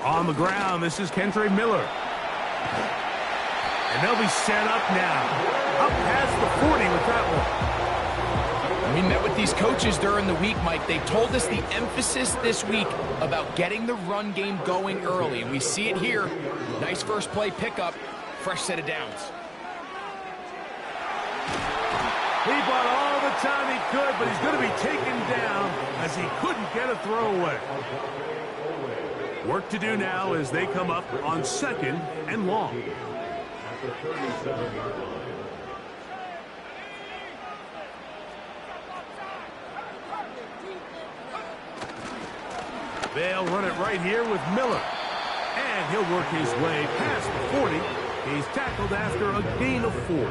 On the ground, this is Kentre Miller. And they'll be set up now. Up past the 40 with that one. We met with these coaches during the week, Mike. They told us the emphasis this week about getting the run game going early. And we see it here. Nice first play pickup. Fresh set of downs. He bought all the time he could, but he's going to be taken down as he couldn't get a throwaway. Work to do now as they come up on 2nd and long. At the 37-yard line. They'll run it right here with Miller. And he'll work his way past the 40. He's tackled after a gain of 4.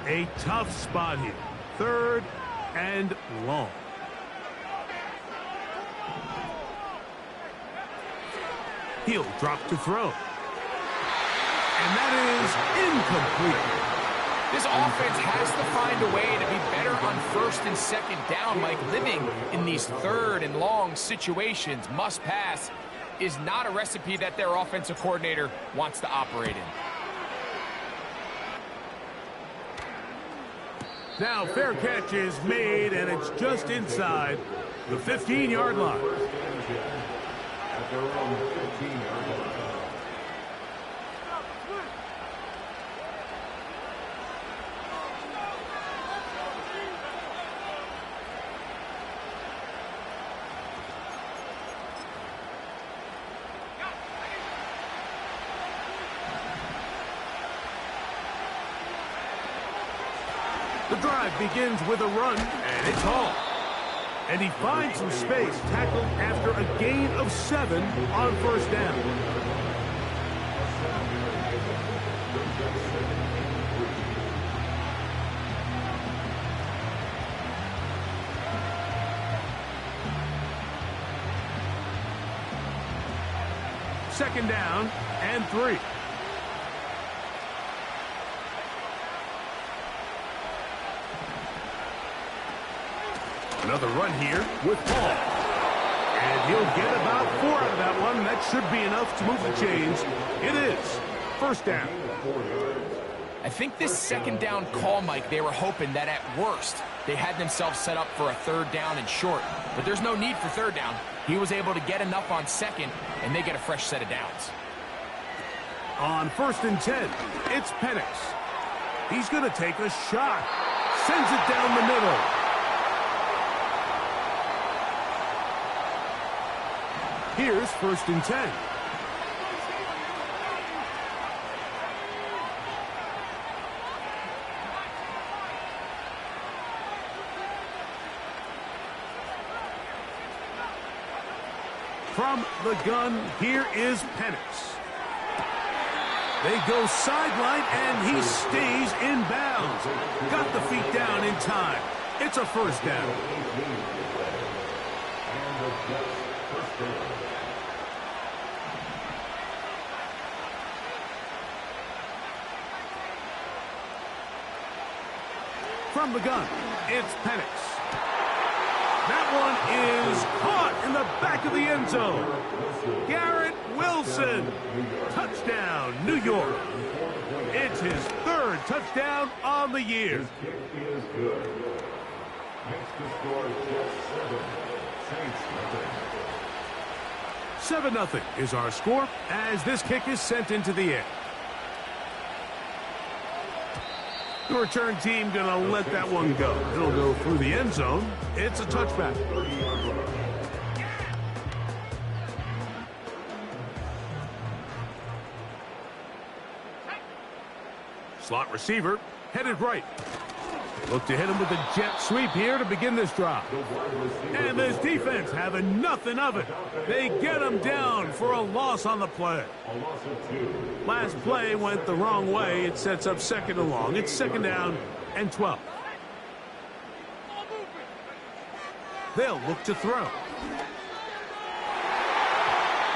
A tough spot here. 3rd and long. He'll drop to throw. And that is incomplete. This offense has to find a way to be better on 1st and 2nd down, Mike. Living in these 3rd and long situations, must pass, is not a recipe that their offensive coordinator wants to operate in. Now fair catch is made, and it's just inside the 15-yard line. At their own 15-yard line. The drive begins with a run, and it's all. And he finds some space, tackled after a gain of 7 on 1st down. Second down and 3. Another run here with Paul. And he'll get about 4 out of that one. That should be enough to move the chains. It is 1st down. I think this 2nd down call, Mike, they were hoping that at worst they had themselves set up for a 3rd down and short. But there's no need for 3rd down. He was able to get enough on 2nd, and they get a fresh set of downs. On 1st and 10, it's Penix. He's going to take a shot. Sends it down the middle. Here's 1st and 10. From the gun, here is Penix. They go sideline, and he stays in bounds. Got the feet down in time. It's a 1st down. From the gun, it's Penix. That one is caught in the back of the end zone. Garrett Wilson. Touchdown, New York. It's his 3rd touchdown on the year. His kick is good. Next to score is just 7. Saints 7-0 is our score as this kick is sent into the air. The return team going to let that one go. It'll go through the end zone. It's a touchback. Slot receiver headed right. Look to hit him with a jet sweep here to begin this drive. And this defense having nothing of it. They get him down for a loss on the play. Last play went the wrong way. It sets up 2nd and long. It's 2nd down and 12. They'll look to throw.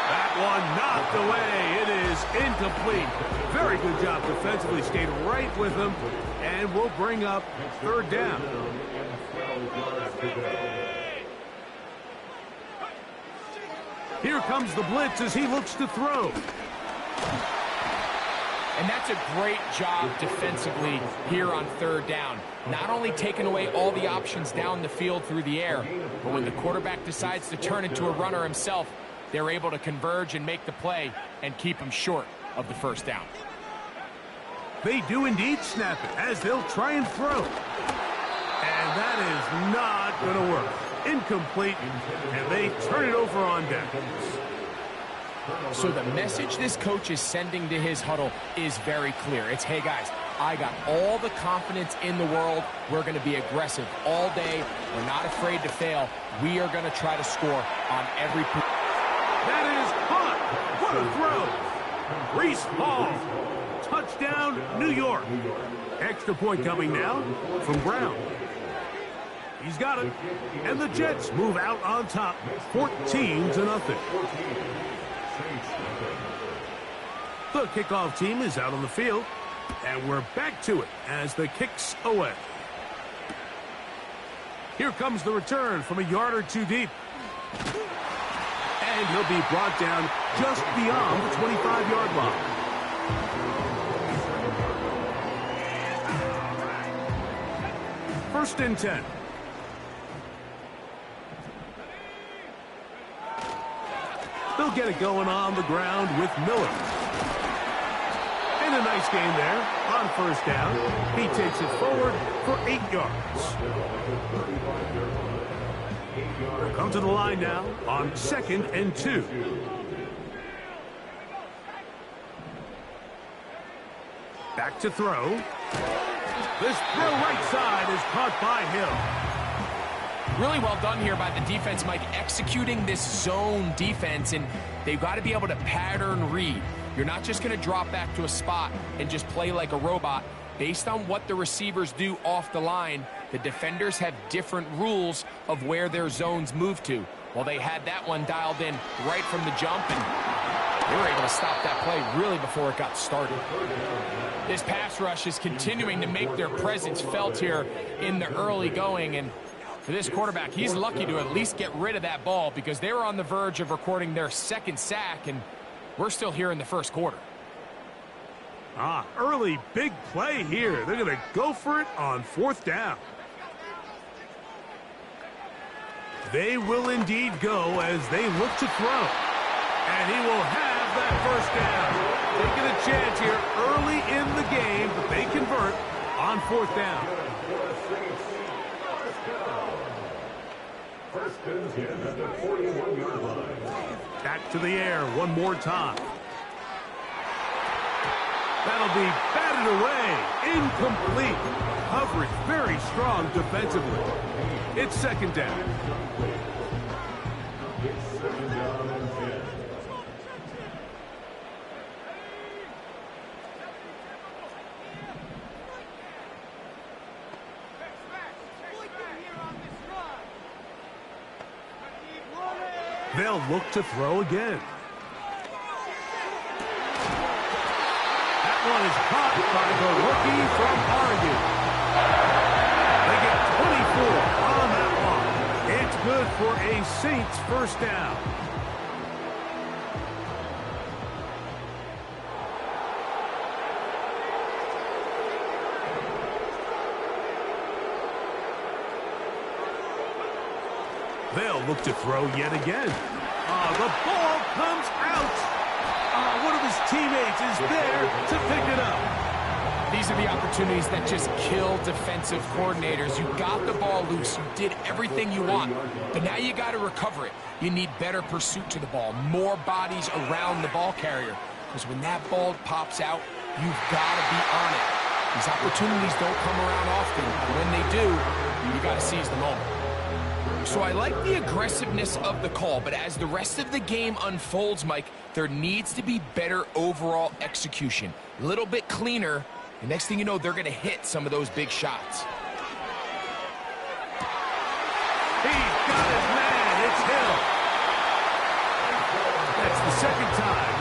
That That one knocked away. It is incomplete. Very good job defensively. Stayed right with him. And we'll bring up third down. Here comes the blitz as he looks to throw. And that's a great job defensively here on third down. Not only taking away all the options down the field through the air, but when the quarterback decides to turn into a runner himself, they're able to converge and make the play and keep him short of the first down. They do indeed snap it as they'll try and throw. And that is not going to work. Incomplete, and they turn it over on down. So the message this coach is sending to his huddle is very clear. It's, hey guys, I got all the confidence in the world. We're going to be aggressive all day. We're not afraid to fail. We are going to try to score on every play. That is caught. What a throw. Reese Hall. Touchdown, New York. Extra point coming now from Brown. He's got it. And the Jets move out on top, 14-0. The kickoff team is out on the field, and we're back to it as the kick's away. Here comes the return from a yard or two deep. And he'll be brought down just beyond the 25-yard line. First and 10. They'll get it going on the ground with Miller. And a nice game there on first down. He takes it forward for 8 yards. We'll come to the line now on 2nd and 2. Back to throw. This throw right side is caught by Hill. Really well done here by the defense, Mike, executing this zone defense, and they've got to be able to pattern read. You're not just going to drop back to a spot and just play like a robot. Based on what the receivers do off the line, the defenders have different rules of where their zones move to. Well, they had that one dialed in right from the jump, and they were able to stop that play really before it got started. This pass rush is continuing to make their presence felt here in the early going, and for this quarterback, he's lucky to at least get rid of that ball because they were on the verge of recording their second sack, and we're still here in the first quarter. Early big play here. They're going to go for it on 4th down. They will indeed go as they look to throw. And he will have that first down. Taking a chance here early in the game, but they convert on 4th down. First and 10 at the 41-yard line. Back to the air one more time. That'll be batted away. Incomplete. Coverage very strong defensively. It's 2nd down. It's 2nd down and 10. They'll look to throw again. That one is caught by the rookie from Oregon. They get 24 on that one. It's good for a Saints first down. They'll look to throw yet again. The ball comes out. One of his teammates is there to pick it up. These are the opportunities that just kill defensive coordinators. You got the ball loose. You did everything you want. But now you got to recover it. You need better pursuit to the ball, more bodies around the ball carrier. Because when that ball pops out, you've got to be on it. These opportunities don't come around often. But when they do, you got to seize the moment. So I like the aggressiveness of the call, but as the rest of the game unfolds, Mike, there needs to be better overall execution. A little bit cleaner, and next thing you know, they're going to hit some of those big shots. He's got his man. It's Hill. That's the second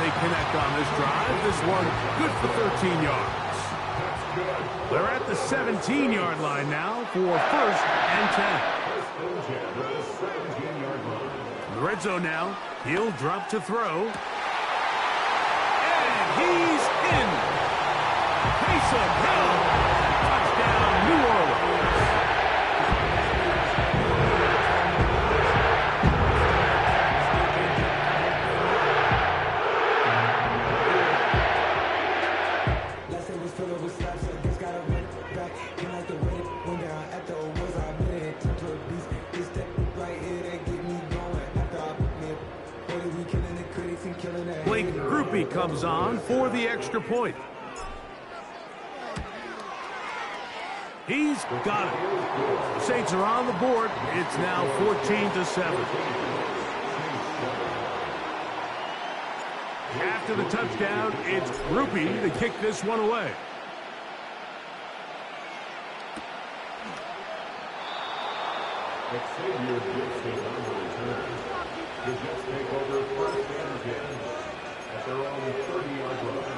they connect on this drive. This one good for 13 yards. They're at the 17-yard line now for first and 10. The red zone now. He'll drop to throw. And he's in. Taysom Hill. Touchdown, New Orleans. Comes on for the extra point. He's got it. The Saints are on the board. It's now 14-7. After the touchdown, it's Groupie to kick this one away. The Jets take over first and 10 at their own 30-yard line.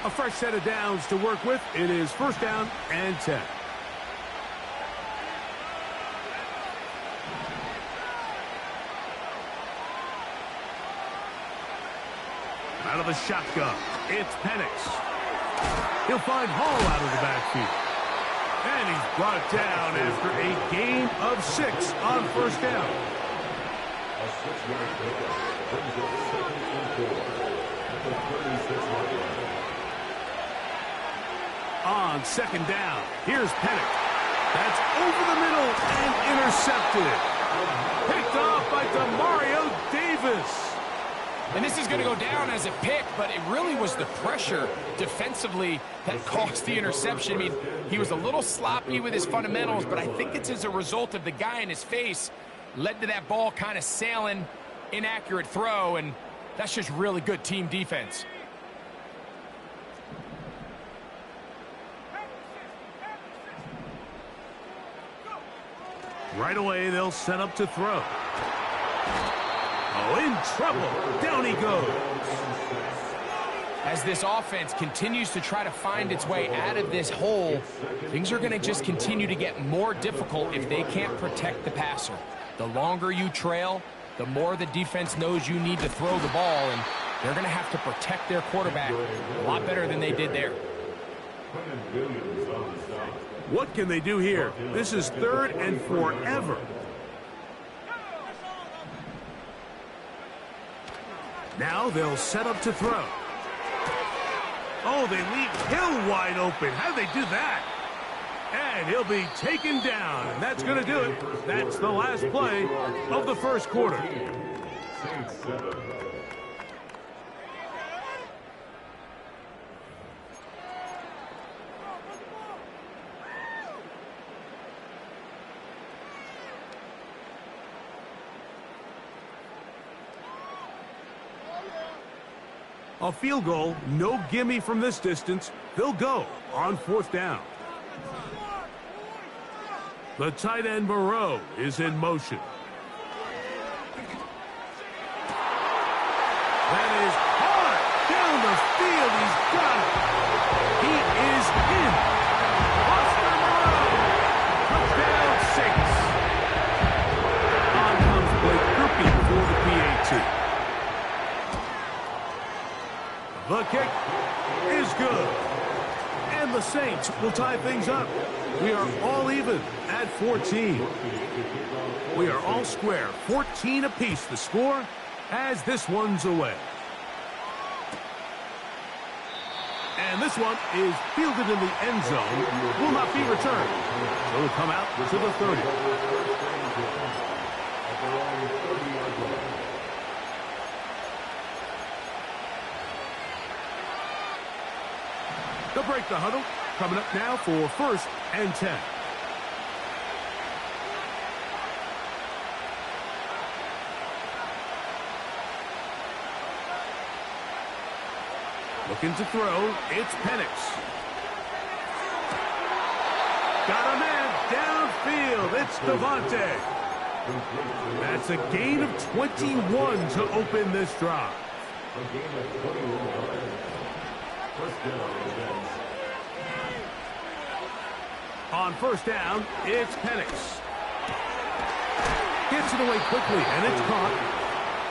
A fresh set of downs to work with. It is first down and 10. Out of the shotgun, it's Penix. He'll find Hall out of the backfield. And he's brought down after a gain of 6 on first down. A 6-yard pickup brings up second and 4 at the 36-yard line. On second down, here's Penix. That's over the middle and intercepted. Picked off by Demario Davis. And this is going to go down as a pick, but it really was the pressure defensively that caused the interception. I mean, he was a little sloppy with his fundamentals, but I think it's as a result of the guy in his face led to that ball kind of sailing, inaccurate throw, and that's just really good team defense. Right away, they'll set up to throw. Oh, in trouble. Down he goes. As this offense continues to try to find its way out of this hole, things are going to just continue to get more difficult if they can't protect the passer. The longer you trail, the more the defense knows you need to throw the ball, and they're going to have to protect their quarterback a lot better than they did there. What can they do here? This is third and forever. Now they'll set up to throw. Oh, they leave Hill wide open. How did they do that? And he'll be taken down, and that's going to do it. That's the last play of the first quarter. A field goal, no gimme from this distance. They'll go on fourth down. The tight end Moreau is in motion. That is hard down the field. He's got it. He is in. Oscar Moreau. Touchdown, Saints. On comes Blake Groupie for the PAT. The kick is good. And the Saints will tie things up. We are all even at 14. We are all square. 14 apiece the score as this one's away. And this one is fielded in the end zone. Will not be returned. So it'll come out to the 30. They'll break the huddle. Coming up now for first and 10. Looking to throw. It's Penix. Got a man downfield. It's Devontae. That's a gain of 21 to open this drive. A gain of 21. First down, Jets. On first down, it's Penix. Gets it away quickly, and it's caught.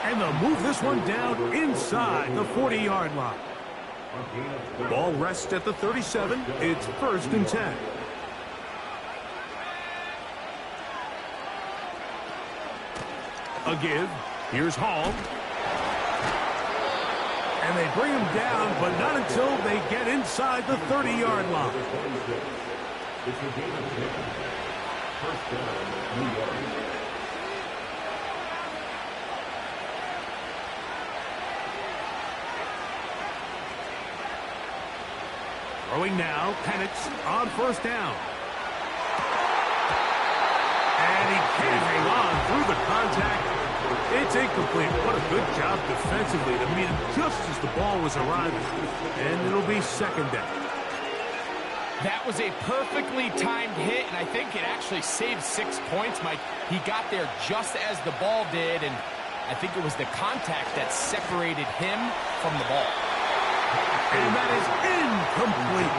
And they'll move this one down inside the 40-yard line. Ball rests at the 37. It's 1st and 10. A give. Here's Hall. And they bring him down, but not until they get inside the 30-yard line. It's a gain of 10. First down, New York. Throwing now, Penix on first down. And he can't hang on through the contact. It's incomplete. What a good job defensively to meet him just as the ball was arriving. And it'll be 2nd down. That was a perfectly timed hit, and I think it actually saved 6 points, Mike. He got there just as the ball did, and I think it was the contact that separated him from the ball. And that is incomplete.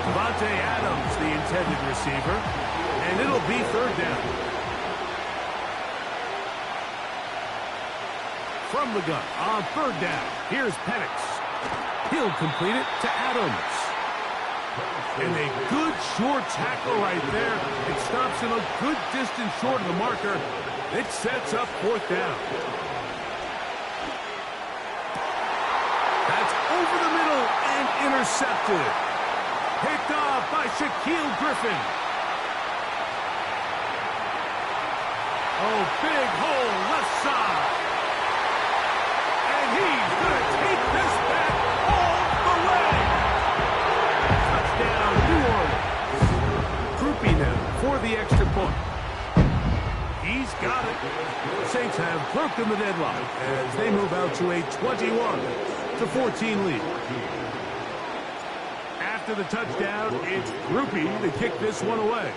Devontae Adams, the intended receiver, and it'll be 3rd down. From the gun on 3rd down, here's Penix. He'll complete it to Adams. And a good short tackle right there. It stops him a good distance short of the marker. It sets up 4th down. That's over the middle and intercepted. Picked off by Shaquille Griffin. Oh, big hole left side. And he's going to take this back all the way. Touchdown, New Orleans. Groupie now for the extra point. He's got it. Saints have broken the deadlock as they move out to a 21-14 lead. After the touchdown, it's Groupie to kick this one away.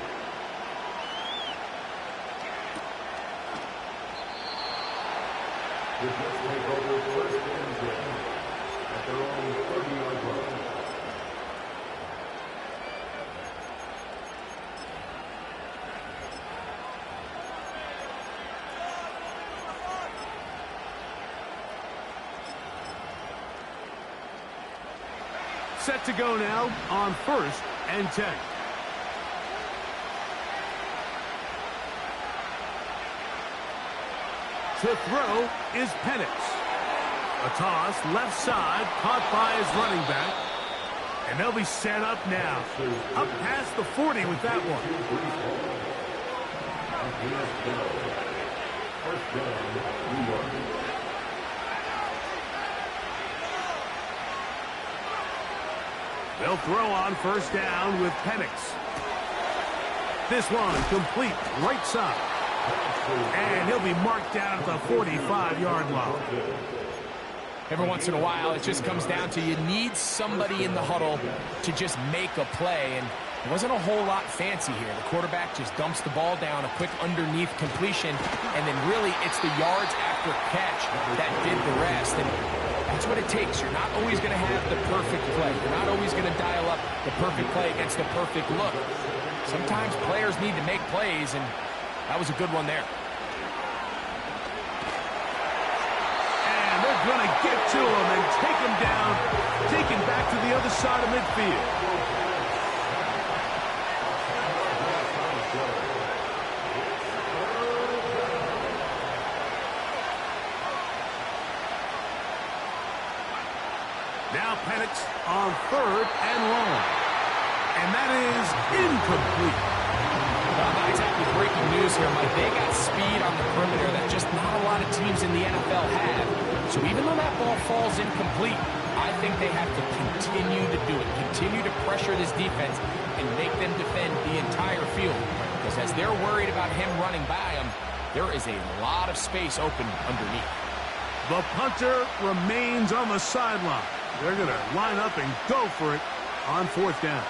The Jets take over 1st and 10 at their own 30-yard line. Set to go now on 1st and 10. To throw is Penix. A toss left side caught by his running back. And they'll be set up now. Up past the 40 with that one. First down, New York. They'll throw on first down with Penix. This one complete right side. And he'll be marked down at the 45-yard line. Every once in a while, it just comes down to you need somebody in the huddle to just make a play. And it wasn't a whole lot fancy here. The quarterback just dumps the ball down, a quick underneath completion, and then really it's the yards after catch that did the rest. And that's what it takes. You're not always going to have the perfect play. You're not always going to dial up the perfect play against the perfect look. Sometimes players need to make plays, and that was a good one there. And they're going to get to him and take him down, take him back to the other side of midfield. Now Penix on 3rd and long. And that is incomplete. Well, not exactly breaking news here, Mike. They got speed on the perimeter that just not a lot of teams in the NFL have. So even though that ball falls incomplete, I think they have to continue to do it. Continue to pressure this defense and make them defend the entire field. Because as they're worried about him running by them, there is a lot of space open underneath. The punter remains on the sideline. They're going to line up and go for it on 4th down.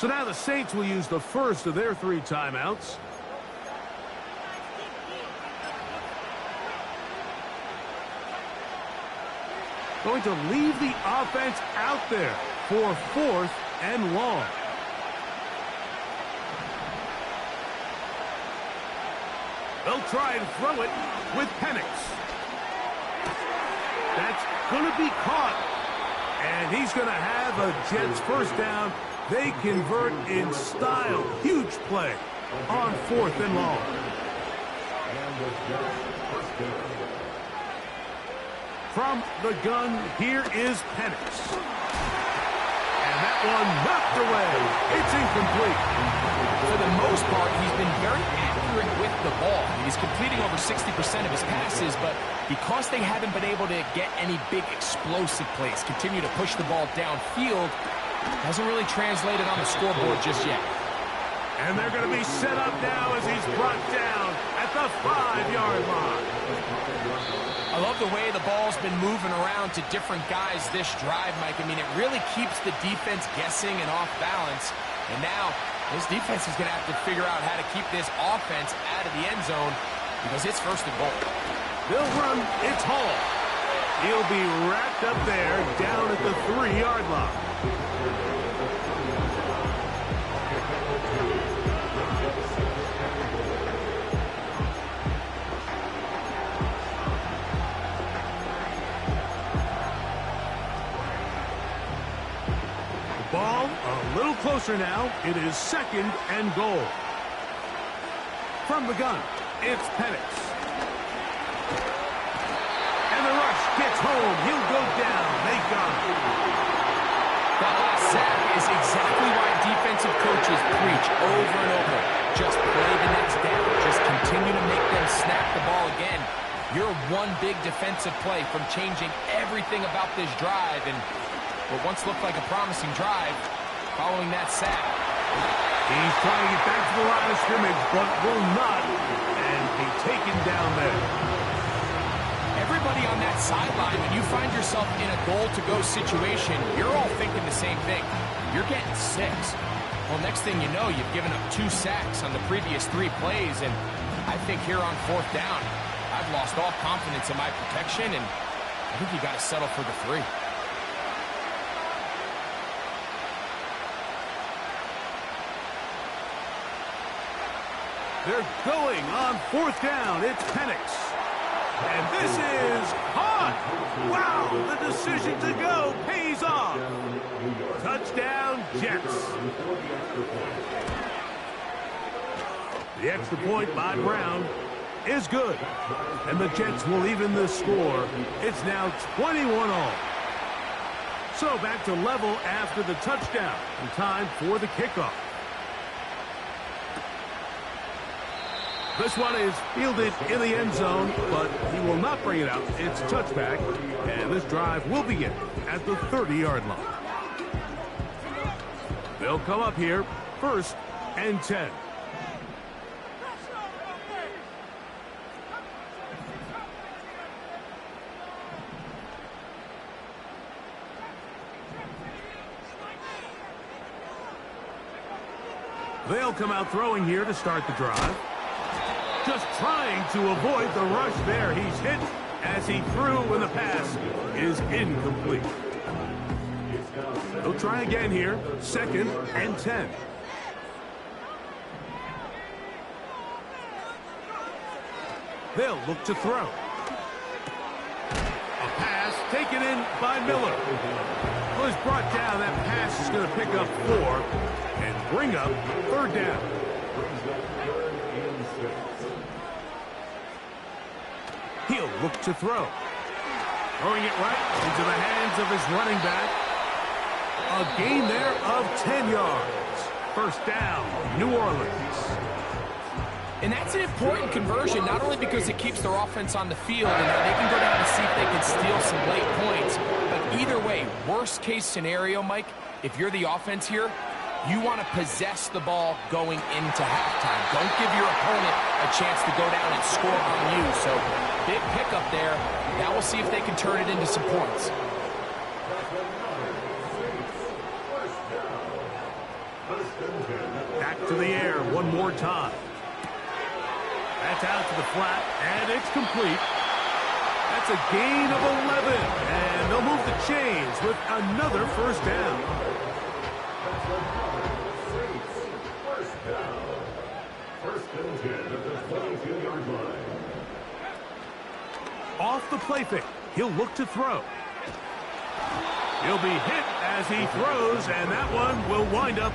So now the Saints will use the first of their 3 timeouts. Going to leave the offense out there for 4th and long. They'll try and throw it with Penix. That's going to be caught. And he's going to have a Jets first down. They convert in style. Huge play on 4th and long. From the gun, here is Penix. And that one knocked away. It's incomplete. For the most part, he's been very accurate with the ball. He's completing over 60% of his passes, but because they haven't been able to get any big explosive plays, continue to push the ball downfield, hasn't really translated on the scoreboard just yet. And they're going to be set up now as he's brought down at the 5-yard line. I love the way the ball's been moving around to different guys this drive, Mike. I mean, it really keeps the defense guessing and off balance. And now, this defense is going to have to figure out how to keep this offense out of the end zone because it's 1st and goal. They'll run. It's Hall. He'll be wrapped up there down at the 3-yard line. Ball a little closer now. It is 2nd and goal. From the gun, it's Penix. And the rush gets home. He'll go down. They got him. That last sack is exactly why defensive coaches preach over and over. Just play the next down. Just continue to make them snap the ball again. You're one big defensive play from changing everything about this drive. And what once looked like a promising drive, following that sack. He's trying to get back to the line of scrimmage, but will not, and be taken down there. Everybody on that sideline, when you find yourself in a goal-to-go situation, you're all thinking the same thing. You're getting 6. Well, next thing you know, you've given up 2 sacks on the previous 3 plays, and I think here on 4th down, I've lost all confidence in my protection, and I think you got to settle for the 3. They're going on 4th down. It's Penix. And this is caught. Wow, the decision to go pays off. Touchdown, Jets. The extra point by Brown is good. And the Jets will even the score. It's now 21-all. So back to level after the touchdown. And time for the kickoff. This one is fielded in the end zone, but he will not bring it out. It's a touchback, and this drive will begin at the 30-yard line. They'll come up here, 1st and 10. They'll come out throwing here to start the drive. Just trying to avoid the rush there. He's hit as he threw when the pass is incomplete. He'll try again here. 2nd and 10. They'll look to throw. A pass taken in by Miller. Was brought down. That pass is going to pick up 4 and bring up 3rd down. He'll look to throw. Throwing it right into the hands of his running back. A gain there of 10 yards. 1st down, New Orleans. And that's an important conversion, not only because it keeps their offense on the field and they can go down and see if they can steal some late points, but either way, worst case scenario, Mike, if you're the offense here, you want to possess the ball going into halftime. Don't give your opponent a chance to go down and score on you. So, big pickup there. Now we'll see if they can turn it into some points. to the air one more time. That's out to the flat, and it's complete. That's a gain of 11, and they'll move the chains with another first down. First and 10 at the 22-yard line. Off the play fake, he'll look to throw. He'll be hit as he throws, and that one will wind up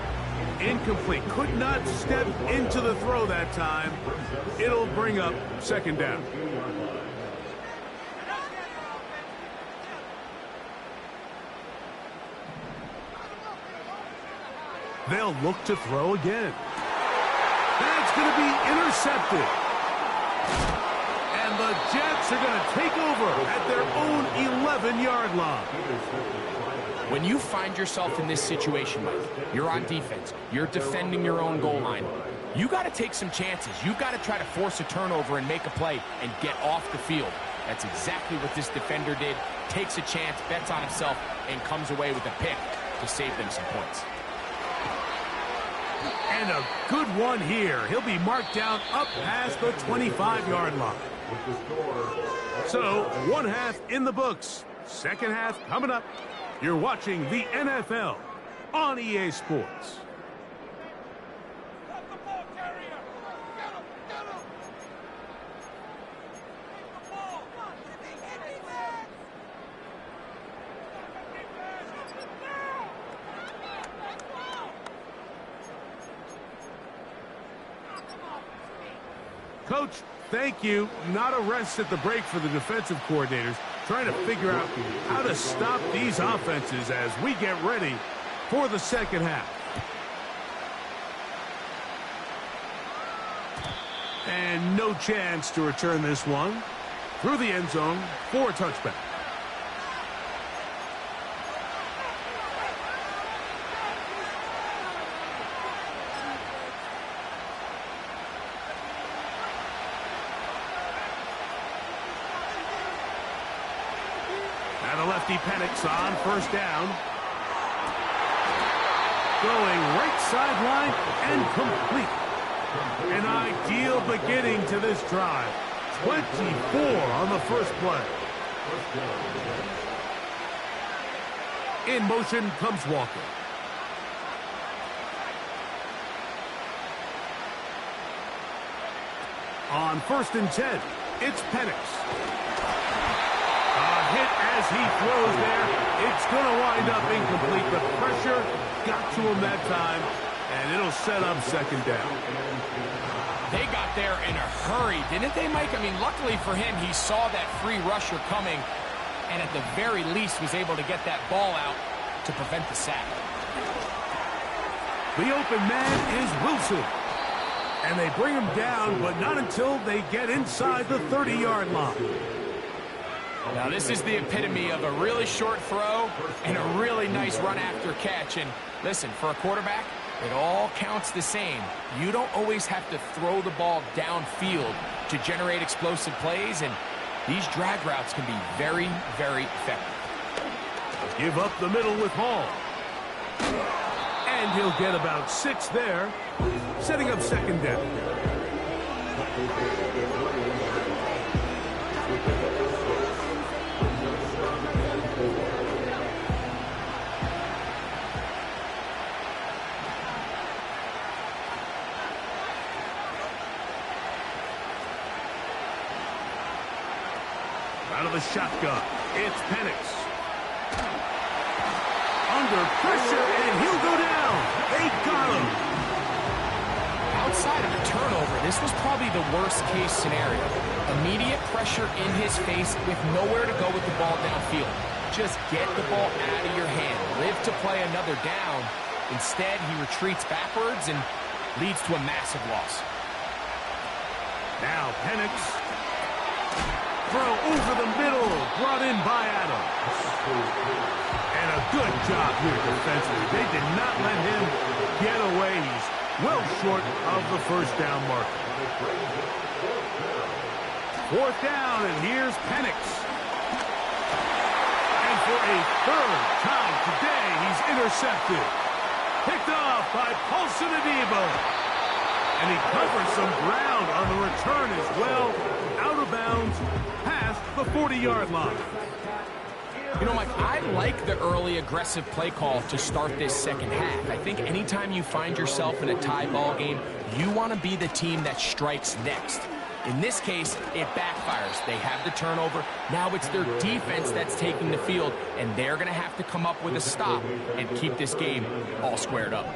incomplete. Could not step into the throw that time. It'll bring up second down. They'll look to throw again. That's going to be intercepted. And the Jets are going to take over at their own 11-yard line. When you find yourself in this situation, Mike, you're on defense, you're defending your own goal line, you got to take some chances. You've got to try to force a turnover and make a play and get off the field. That's exactly what this defender did. Takes a chance, bets on himself, and comes away with a pick to save them some points. And a good one here. He'll be marked down up past the 25-yard line. So, one half in the books. Second half coming up. You're watching the NFL on EA Sports. Coach, thank you. Not a rest at the break for the defensive coordinators, trying to figure out how to stop these offenses as we get ready for the second half. And no chance to return this one through the end zone for a touchback. Now the lefty Penix on first down. Going right sideline and complete. An ideal beginning to this drive. 24 on the first play. In motion comes Walker. On first and 10, it's Penix. Hit as he throws there. It's going to wind up incomplete. The pressure got to him that time, and it'll set up second down. They got there in a hurry, didn't they, Mike? I mean, luckily for him, he saw that free rusher coming, and at the very least was able to get that ball out to prevent the sack. The open man is Wilson. And they bring him down, but not until they get inside the 30-yard line. Now, this is the epitome of a really short throw and a really nice run after catch. And listen, for a quarterback, it all counts the same. You don't always have to throw the ball downfield to generate explosive plays, and these drag routes can be very, very effective. Give up the middle with Hall. And he'll get about 6 there, setting up second down. Out of the shotgun, it's Penix. Under pressure, and he'll go down. They got him. Outside of a turnover, this was probably the worst-case scenario. Immediate pressure in his face with nowhere to go with the ball downfield. Just get the ball out of your hand. Live to play another down. Instead, he retreats backwards and leads to a massive loss. Now Penix. Throw over the middle, brought in by Adams. And a good job here defensively. They did not let him get away. He's well short of the first down marker. Fourth down, and here's Penix. And for a third time today, he's intercepted. Picked off by Paulson Adebo. And he covers some ground on the return as well. Out of bounds, past the 40-yard line. You know, Mike, I like the early aggressive play call to start this second half. I think anytime you find yourself in a tie ball game, you want to be the team that strikes next. In this case, it backfires. They have the turnover. Now it's their defense that's taking the field, and they're going to have to come up with a stop and keep this game all squared up.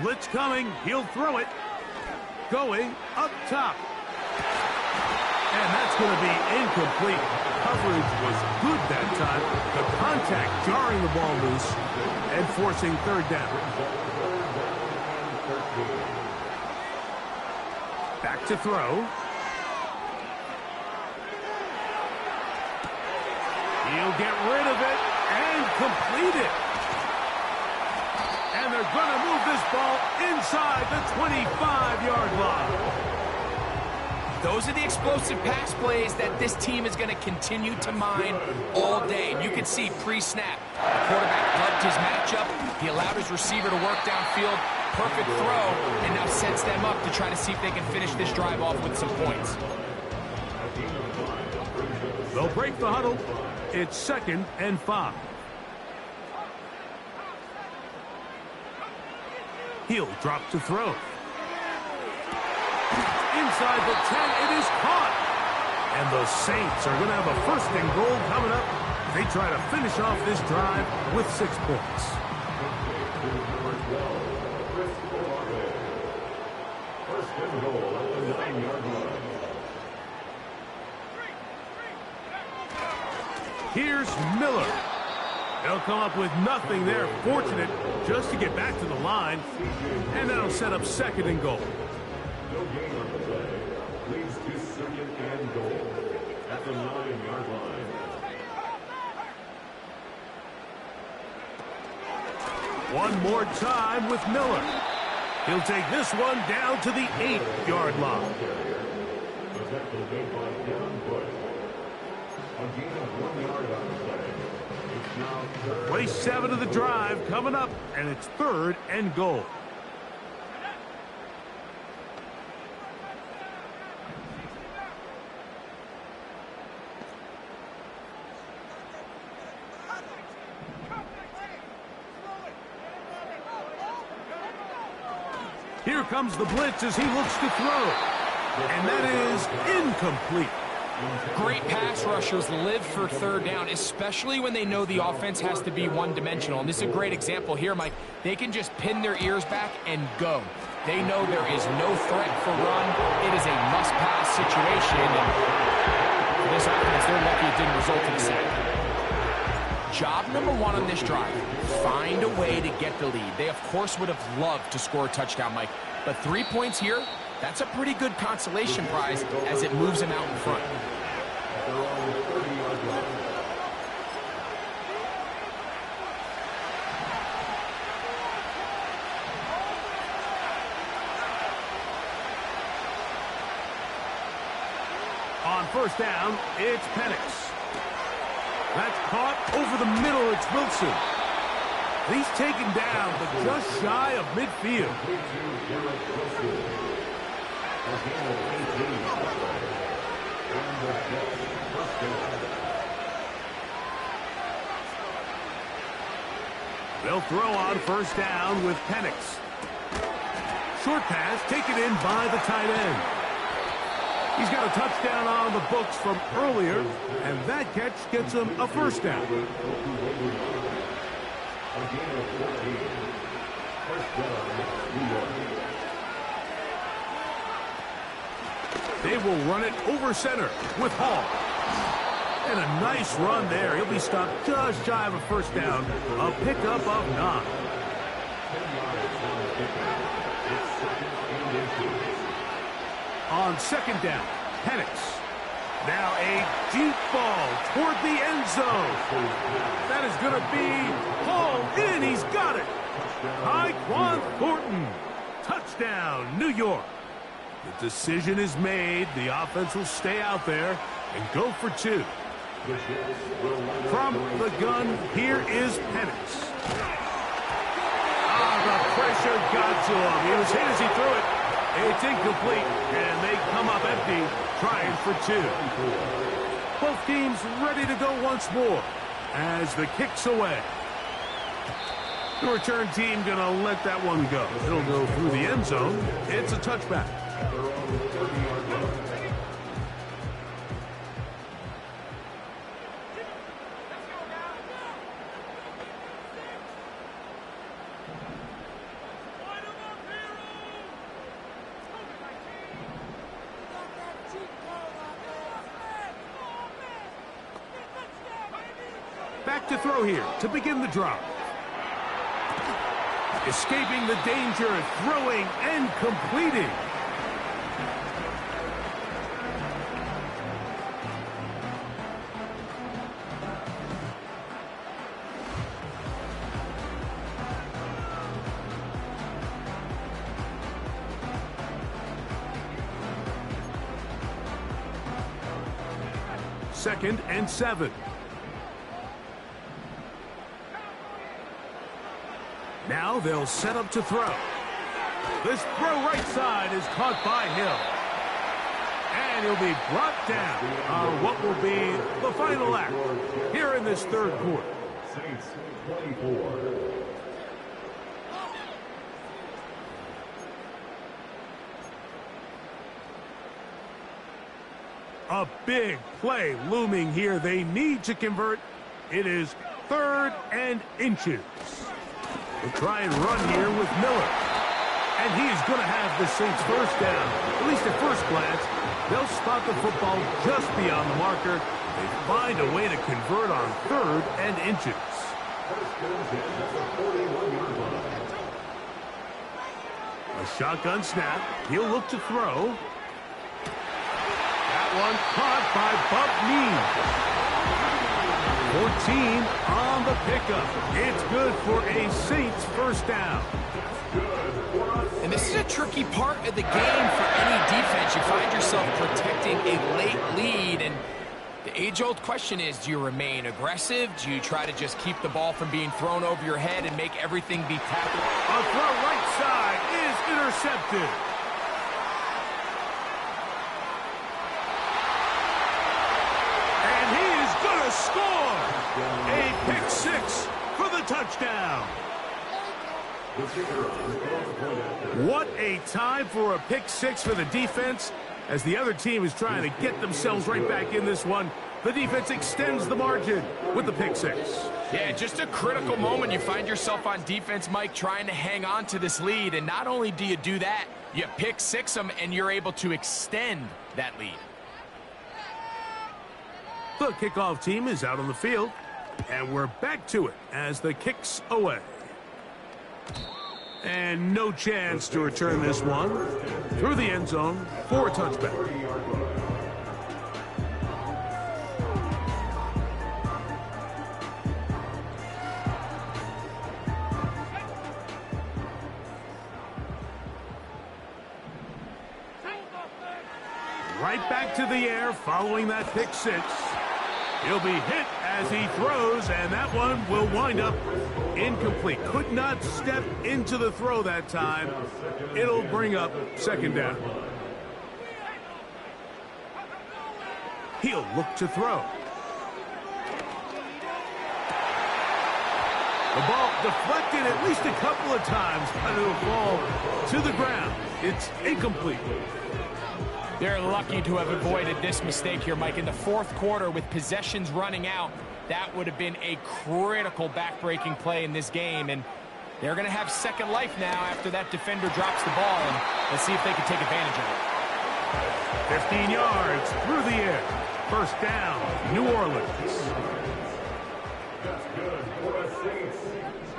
Blitz coming. He'll throw it. Going up top. And that's going to be incomplete. Coverage was good that time. The contact jarring the ball loose and forcing third down. Back to throw. He'll get rid of it and complete it. And they're going to move this ball inside the 25-yard line. Those are the explosive pass plays that this team is going to continue to mine all day. And you can see pre-snap, the quarterback loved his matchup. He allowed his receiver to work downfield. Perfect throw, and now sets them up to try to see if they can finish this drive off with some points. They'll break the huddle. It's 2nd and 5. He'll drop to throw. Inside the 10, it is caught. And the Saints are going to have a 1st and goal coming up. They try to finish off this drive with 6 points. First and goal at the 9-yard line. Here's Miller. They'll come up with nothing there. Fortunate just to get back to the line. And that'll set up 2nd and goal. No gain on the play. Leads to 2nd and goal at the 9-yard line. One more time with Miller. He'll take this one down to the 8-yard line. Protected by Devin Bush. A gain of 1 yard on the play. It's now 3rd. Play 7 of the drive coming up, and it's 3rd and goal. Here comes the blitz as he looks to throw. And that is incomplete. Great pass rushers live for 3rd down, especially when they know the offense has to be one-dimensional. And this is a great example here, Mike. They can just pin their ears back and go. They know there is no threat for run. It is a must-pass situation. And for this offense, they're lucky it didn't result in a sack. Job number 1 on this drive, find a way to get the lead. They, of course, would have loved to score a touchdown, Mike. But 3 points here, that's a pretty good consolation prize as it moves them out in front. On 1st down, it's Penix. That's caught over the middle. It's Wilson. He's taken down, but just shy of midfield. They'll throw on 1st down with Penix. Short pass taken in by the tight end. He's got a touchdown on the books from earlier, and that catch gets him a 1st down. They will run it over center with Hall. And a nice run there. He'll be stopped just shy of a 1st down. A pickup of 9. On 2nd down, Penix. Now a deep ball toward the end zone. That is going to be hauled in. He's got it. Tyquan Thornton. Touchdown, New York. The decision is made. The offense will stay out there and go for 2. From the gun, here is Penix. The pressure got to him. He was hit as he threw it. It's incomplete, and they come up empty, trying for two. Both teams ready to go once more as the kick's away. The return team going to let that one go. It'll go through the end zone. It's a touchback. Back to throw here to begin the drive. Escaping the danger, throwing and completing. Second and 7. Now they'll set up to throw. This throw right side is caught by Hill. And he'll be brought down on what will be the final act here in this third quarter. Saints 24. A big play looming here. They need to convert. It is 3rd and inches. They'll try and run here with Miller. And he's going to have the Saints first down. At least at first glance, they'll spot the football just beyond the marker. They find a way to convert on 3rd and inches. A shotgun snap. He'll look to throw. That one caught by Bump Knee. 14 on the pickup. It's good for a Saints first down. And this is a tricky part of the game for any defense. You find yourself protecting a late lead, and the age-old question is, do you remain aggressive? Do you try to just keep the ball from being thrown over your head and make everything be tackled? A throw right side is intercepted. And he is going to score. A pick 6 for the touchdown. What a time for a pick 6 for the defense. As the other team is trying to get themselves right back in this one, the defense extends the margin with the pick 6. Yeah, just a critical moment. You find yourself on defense, Mike, trying to hang on to this lead. And not only do you do that, you pick 6 them, and you're able to extend that lead. The kickoff team is out on the field, and we're back to it as the kick's away. And no chance to return this one through the end zone for a touchback. Right back to the air following that pick 6. He'll be hit as he throws, and that one will wind up incomplete. Could not step into the throw that time. It'll bring up second down. He'll look to throw. The ball deflected at least a couple of times, but it'll fall to the ground. It's incomplete. They're lucky to have avoided this mistake here, Mike. In the fourth quarter, with possessions running out, that would have been a critical back-breaking play in this game. And they're going to have second life now after that defender drops the ball. And let's see if they can take advantage of it. 15 yards through the air. First down, New Orleans. That's good for a Saints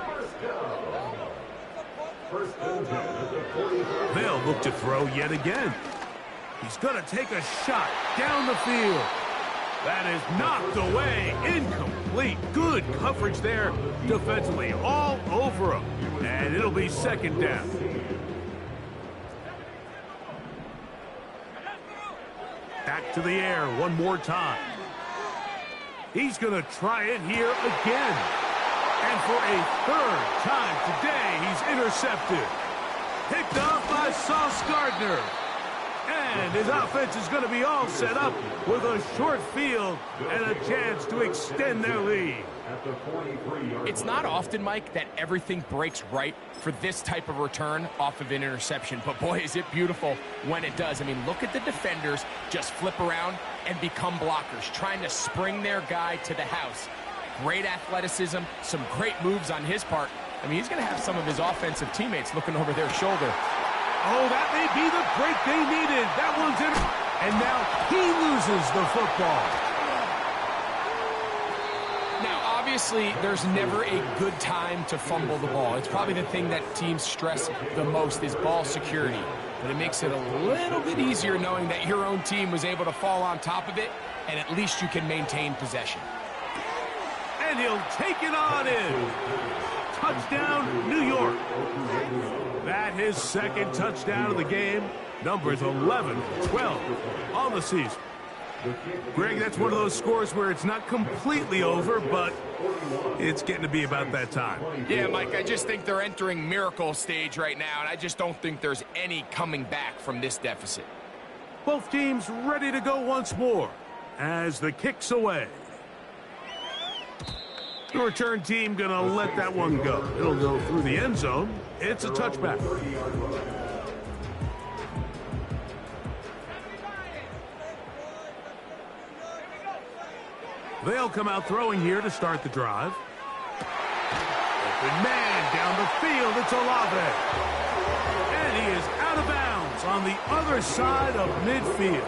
first down. First and 10 at the 45. They'll look to throw yet again. He's going to take a shot down the field. That is knocked away. Incomplete. Good coverage there defensively. All over him. And it'll be second down. Back to the air one more time. He's going to try it here again. And for a third time today, he's intercepted. Picked off by Sauce Gardner. And his offense is going to be all set up with a short field and a chance to extend their lead. It's not often, Mike, that everything breaks right for this type of return off of an interception. But, boy, is it beautiful when it does. I mean, look at the defenders just flip around and become blockers, trying to spring their guy to the house. Great athleticism, some great moves on his part. I mean, he's going to have some of his offensive teammates looking over their shoulder. Oh, that may be the break they needed. That one's in. And now he loses the football. Now, obviously, there's never a good time to fumble the ball. It's probably the thing that teams stress the most is ball security. But it makes it a little bit easier knowing that your own team was able to fall on top of it, and at least you can maintain possession. And he'll take it on in. Touchdown, New York. That his second touchdown of the game. Numbers 11, 12 on the season. Greg, that's one of those scores where it's not completely over, but it's getting to be about that time. Yeah, Mike, I just think they're entering miracle stage right now, and I just don't think there's any coming back from this deficit. Both teams ready to go once more as the kick's away. The return team going to let that one go. It'll go through the end zone. It's a touchback. They'll come out throwing here to start the drive. Open man down the field. It's Olave. And he is out of bounds on the other side of midfield.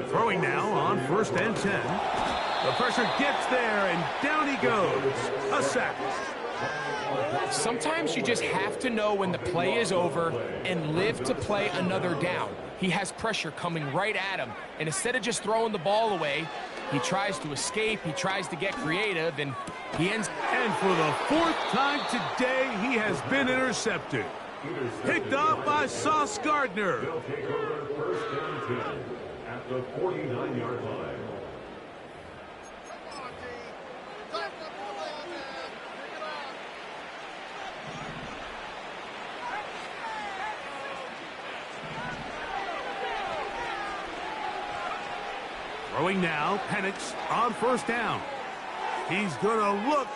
Throwing now on 1st and 10. The pressure gets there, and down he goes. A sack. Sometimes you just have to know when the play is over and live to play another down. He has pressure coming right at him, and instead of just throwing the ball away, he tries to escape, he tries to get creative, and he ends. And for the 4th time today, he has been intercepted. Picked off by Sauce Gardner. They'll take over 1st and 10 at the 49-yard line. Throwing now, Penix on 1st down. He's going to look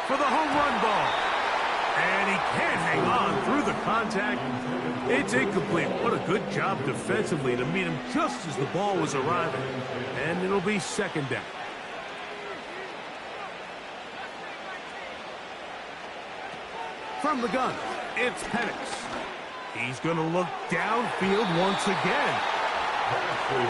for the home run ball. And he can't hang on through the contact. It's incomplete. What a good job defensively to meet him just as the ball was arriving. And it'll be 2nd down. From the gun, it's Penix. He's going to look downfield once again.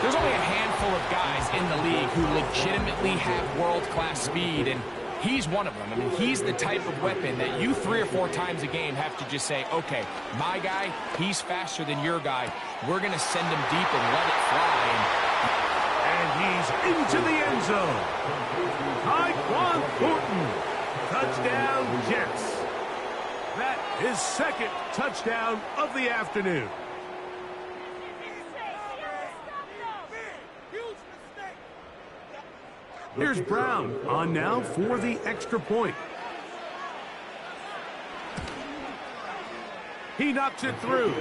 There's only a handful of guys in the league who legitimately have world-class speed, and he's one of them. I mean, he's the type of weapon that you 3 or 4 times a game have to just say, okay, my guy, he's faster than your guy. We're going to send him deep and let it fly. And he's into the end zone. Tyquan Thornton. Touchdown, Jets. That is 2nd touchdown of the afternoon. Here's Brown on now for the extra point. He knocks it through.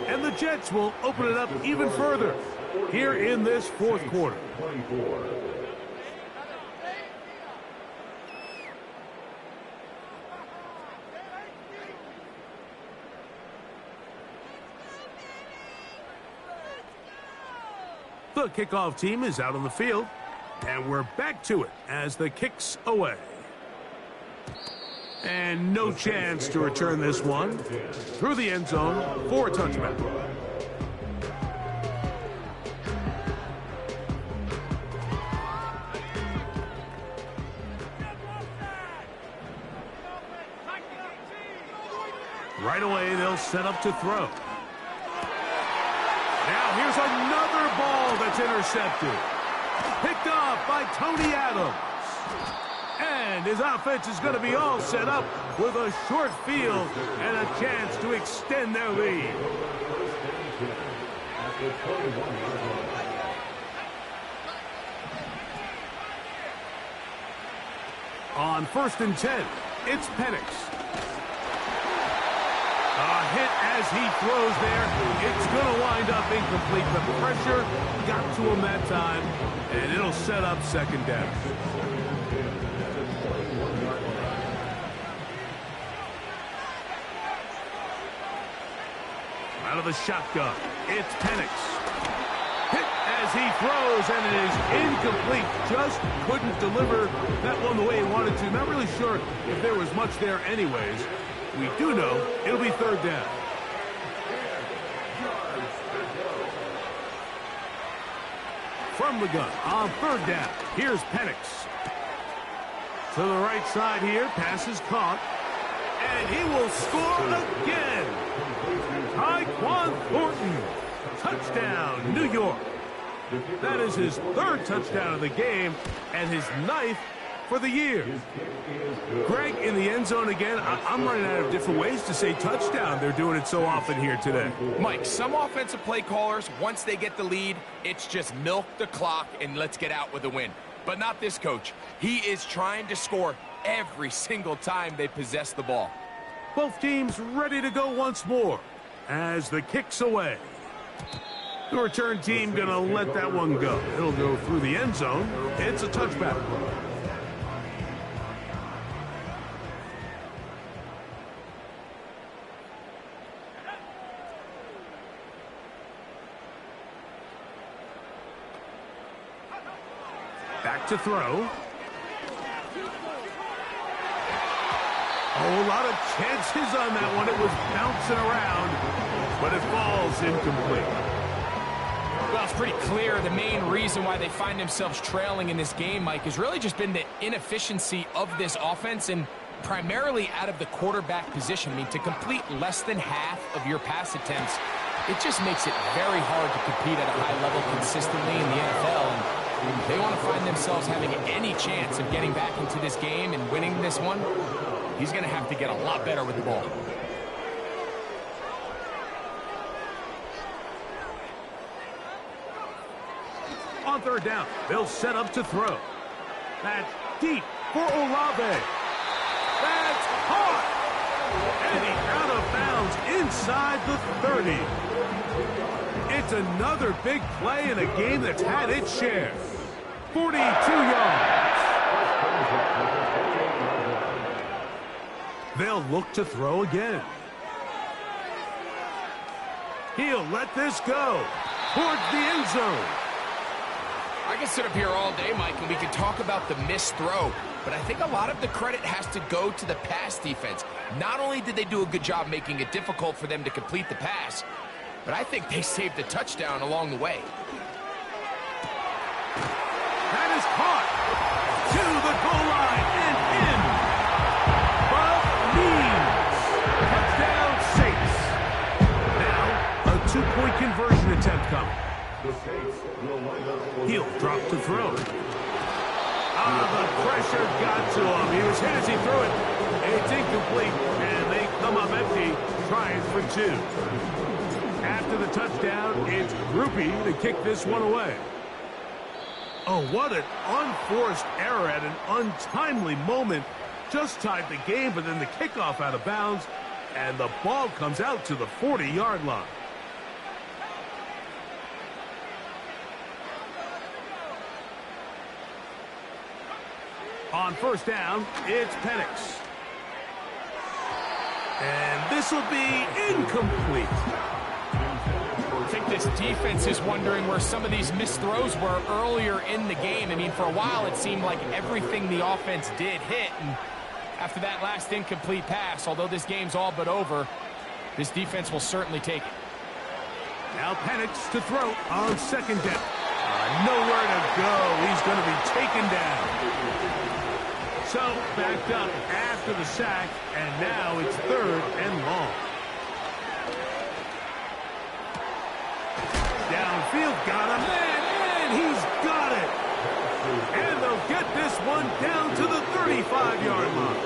And the Jets will open it up even further here in this 4th quarter. The kickoff team is out on the field. And we're back to it as the kick's away. And no chance to return this one through the end zone for a touchback. Right away, they'll set up to throw. Now here's another ball that's intercepted. Picked off by Tony Adams. And his offense is going to be all set up with a short field and a chance to extend their lead. the 21-yard line. On 1st and 10, it's Penix. A hit as he throws there. It's going to wind up incomplete. The pressure got to him that time, and it'll set up 2nd down. Out of the shotgun, it's Penix. Hit as he throws, and it is incomplete. Just couldn't deliver that one the way he wanted to. Not really sure if there was much there anyways. We do know it'll be 3rd down. From the gun on 3rd down, here's Penix. To the right side here, pass is caught. And he will score again. Tyquan Thornton. Touchdown, New York. That is his 3rd touchdown of the game and his 9th for the year. Greg in the end zone again. I'm running out of different ways to say touchdown. They're doing it so often here today. Mike, some offensive play callers, once they get the lead, it's just milk the clock and let's get out with a win. But not this coach. He is trying to score every single time they possess the ball. Both teams ready to go once more as the kick's away. The return team going to let that one go. It'll go through the end zone. It's a touchback. Back to throw. Oh, a lot of chances on that one. It was bouncing around, but it falls incomplete. Well, it's pretty clear the main reason why they find themselves trailing in this game, Mike, has really just been the inefficiency of this offense and primarily out of the quarterback position. I mean, to complete less than half of your pass attempts, it just makes it very hard to compete at a high level consistently in the NFL. And they want to find themselves having any chance of getting back into this game and winning this one. He's going to have to get a lot better with the ball. On 3rd down, they'll set up to throw. That's deep for Olave. That's caught. And he's out of bounds inside the 30. It's another big play in a game that's had its share. 42 yards. They'll look to throw again. He'll let this go towards the end zone. I can sit up here all day, Mike, and we can talk about the missed throw, but I think a lot of the credit has to go to the pass defense. Not only did they do a good job making it difficult for them to complete the pass, but I think they saved the touchdown along the way. That is caught to the goal line and in. But means touchdown Saints. Now a 2-point conversion attempt coming. He'll drop to throw. The pressure got to him. He was hit as he threw it. It's incomplete, and they come up empty, trying for 2. After the touchdown, it's Groupie to kick this one away. Oh, what an unforced error at an untimely moment. Just tied the game, but then the kickoff out of bounds, and the ball comes out to the 40-yard line. On 1st down, it's Penix. And this will be incomplete. I think this defense is wondering where some of these missed throws were earlier in the game. I mean, for a while, it seemed like everything the offense did hit. And after that last incomplete pass, although this game's all but over, this defense will certainly take it. Now Penix to throw on 2nd down. Nowhere to go. He's going to be taken down. So, backed up after the sack, and now it's 3rd and long. Downfield, got him, and he's got it. And they'll get this one down to the 35-yard line.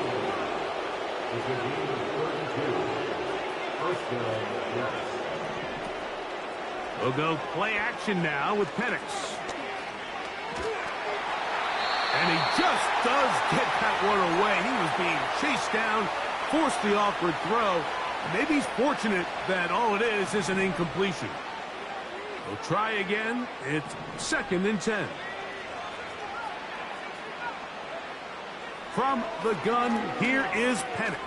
We'll go play action now with Penix. And he just does get that one away. He was being chased down, forced the awkward throw. Maybe he's fortunate that all it is an incompletion. We'll try again. It's 2nd and 10. From the gun, here is Penix.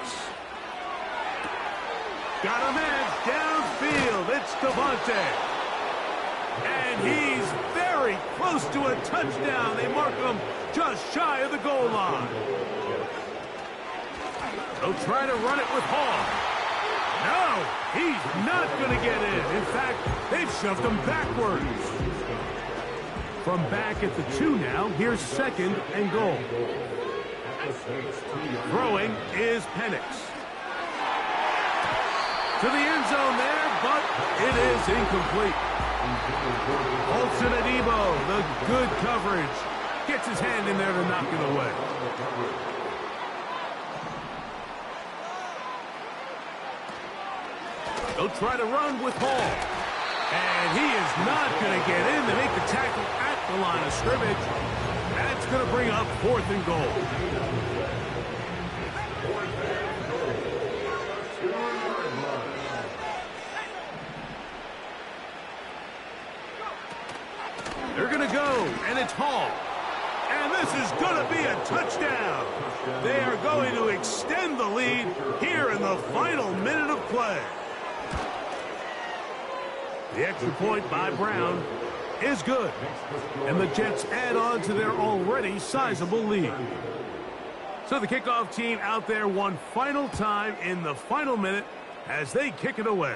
Got a man downfield. It's Devontae. And he's very close to a touchdown. They mark him just shy of the goal line. They'll try to run it with Hall. No, he's not going to get in. In fact, they've shoved him backwards. From back at the 2 now, here's 2nd and goal. Throwing is Penix. To the end zone there, but it is incomplete. Olsen and Ebo, the good coverage. Gets his hand in there to knock it away. They'll try to run with Hall. And he is not going to get in to make the tackle at the line of scrimmage. That's going to bring up 4th and goal. They're going to go, and it's Hall. And this is going to be a touchdown. They are going to extend the lead here in the final minute of play. The extra point by Brown is good. And the Jets add on to their already sizable lead. So the kickoff team out there one final time in the final minute as they kick it away.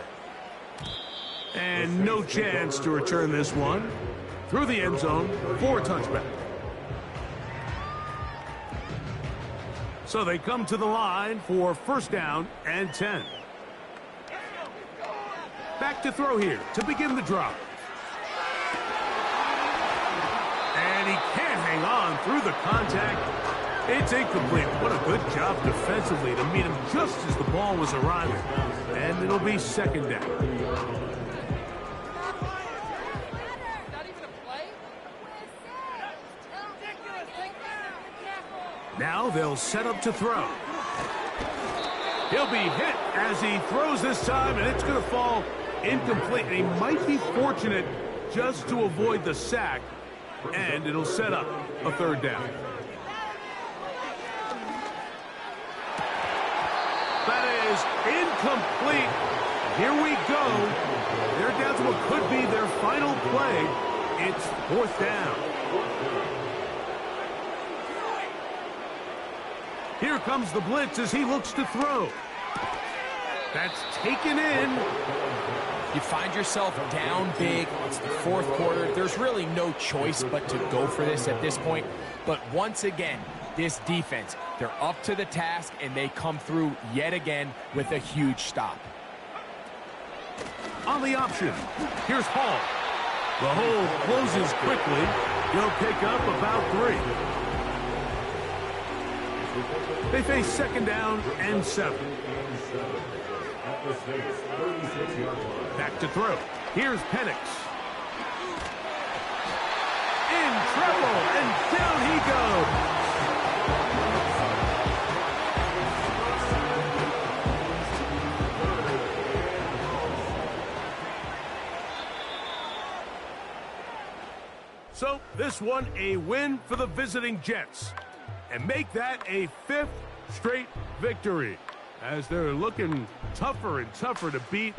And no chance to return this one. Through the end zone for a touchback. So they come to the line for 1st down and 10. Back to throw here to begin the drop. And he can't hang on through the contact. It's incomplete. What a good job defensively to meet him just as the ball was arriving. And it'll be 2nd down. Now they'll set up to throw. He'll be hit as he throws this time, and it's going to fall incomplete. And he might be fortunate just to avoid the sack, and it'll set up a 3rd down. That is incomplete. Here we go. They're down to what could be their final play. It's 4th down. Here comes the blitz as he looks to throw. That's taken in. You find yourself down big. It's the 4th quarter. There's really no choice but to go for this at this point. But once again, this defense, they're up to the task, and they come through yet again with a huge stop. On the option, here's Hall. The hole closes quickly. He'll pick up about 3. They face 2nd down and 7. Back to throw. Here's Penix. In trouble, and down he goes. So this one a win for the visiting Jets. And make that a 5th straight victory as they're looking tougher and tougher to beat.